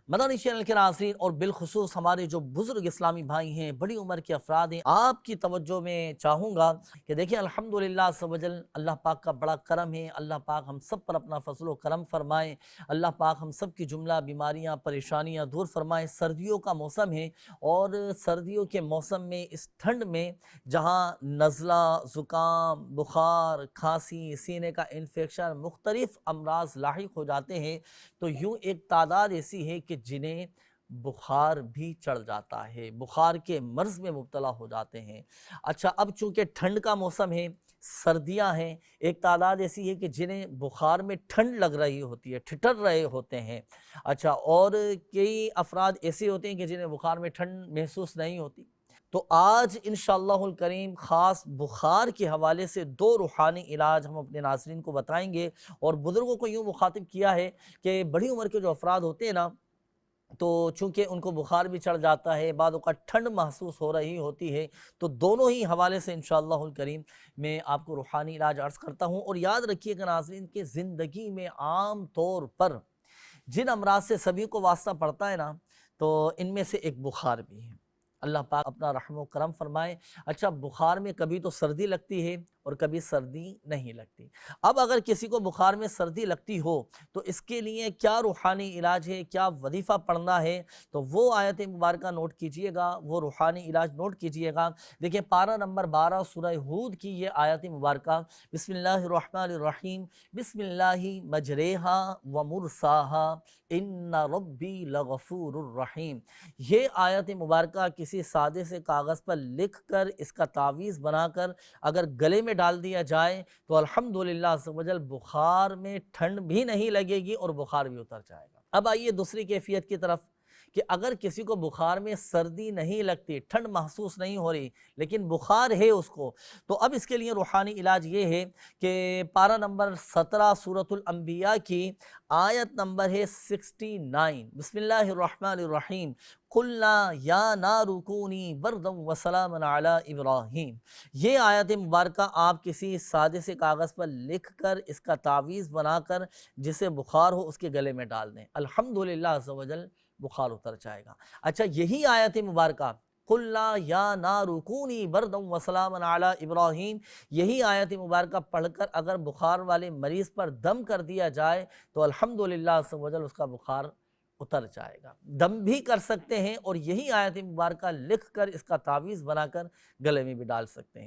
مدنی channel کے ناظرین اور بالخصوص ہمارے جو بزرگ اسلامی بھائی ہیں، بڑی عمر کے افراد ہیں، آپ کی توجہ میں چاہوں گا کہ دیکھیں الحمدللہ عز و جل اللہ پاک کا بڑا کرم ہے۔ اللہ پاک ہم سب پر اپنا فضل و کرم فرمائے، اللہ پاک ہم سب کی جملہ بیماریاں پریشانیاں دور فرمائے۔ سردیوں کا موسم ہے اور سردیوں کے موسم میں اس ٹھنڈ میں جہاں نزلہ، زکام، بخار، کھانسی، سینے کا انفیکشن، مختلف امراض لاحق ہو جاتے ہیں، تو یوں ایک تعداد ایسی ہے کہ جنہیں بخار بھی چڑھ جاتا ہے، بخار کے مرض میں مبتلا ہو جاتے ہیں۔ اچھا، اب چونکہ ٹھنڈ کا موسم ہے، سردیاں ہیں، ایک تعداد ایسی ہے کہ جنہیں بخار میں ٹھنڈ لگ رہی ہوتی ہے، ٹھٹر رہے ہوتے ہیں۔ اچھا، اور کئی افراد ایسے ہوتے ہیں کہ جنہیں بخار میں ٹھنڈ محسوس نہیں ہوتی۔ تو آج انشاءاللہ الکریم خاص بخار کے حوالے سے دو روحانی علاج ہم اپنے ناظرین کو بتائیں گے، اور بزرگوں کو یوں مخاطب کیا ہے کہ بڑی عمر کے جو افراد ہوتے ہیں نا، تو چونکہ ان کو بخار بھی چڑھ جاتا ہے، بعض اوقات ٹھنڈ محسوس ہو رہی ہوتی ہے، تو دونوں ہی حوالے سے انشاءاللہ الکریم میں آپ کو روحانی علاج عرض کرتا ہوں۔ اور یاد رکھیے کہ ناظرین کہ زندگی میں عام طور پر جن امراض سے سبھی کو واسطہ پڑتا ہے نا، تو ان میں سے ایک بخار بھی ہے۔ اللہ پاک اپنا رحم و کرم فرمائے۔ اچھا، بخار میں کبھی تو سردی لگتی ہے اور کبھی سردی نہیں لگتی۔ اب اگر کسی کو بخار میں سردی لگتی ہو تو اس کے لیے کیا روحانی علاج ہے، کیا وظیفہ پڑھنا ہے، تو وہ آیت مبارکہ نوٹ کیجئے گا، وہ روحانی علاج نوٹ کیجئے گا۔ دیکھیں پارہ نمبر 12 سورہ ہود کی یہ آیت مبارکہ، بسم اللہ الرحمن الرحیم، بسم اللہ مجریہا و مرساہا ان ربی لغفور الرحیم۔ یہ آیت مبارکہ کسی سادے سے کاغذ پر لکھ کر اس کا تعویذ بنا کر اگر گلے میں ڈال دیا جائے تو الحمدللہ عز و جل بخار میں ٹھنڈ بھی نہیں لگے گی اور بخار بھی اتر جائے گا۔ اب آئیے دوسری کیفیت کی طرف کہ اگر کسی کو بخار میں سردی نہیں لگتی، ٹھنڈ محسوس نہیں ہو رہی، لیکن بخار ہے اس کو، تو اب اس کے لیے روحانی علاج یہ ہے کہ پارہ نمبر 17 سورۃ الانبیاء کی آیت نمبر ہے 69، بسم اللہ الرحمن الرحیم، قلنا یا نار کونی بردا وسلاما علی ابراہیم۔ یہ آیت مبارکہ آپ کسی سادے سے کاغذ پر لکھ کر اس کا تعویذ بنا کر جسے بخار ہو اس کے گلے میں ڈال دیں، الحمدللہ عز و جل بخار اتر جائے گا۔ اچھا، یہی آیت مبارکہ قلنا یا نار کونی بردا وسلاما علی ابراہیم، یہی آیت مبارکہ پڑھ کر اگر بخار والے مریض پر دم کر دیا جائے تو الحمدللہ عز و جل اس کا بخار اتر جائے گا۔ دم بھی کر سکتے ہیں اور یہی آیت مبارکہ لکھ کر اس کا تعویذ بنا کر گلے میں بھی ڈال سکتے ہیں۔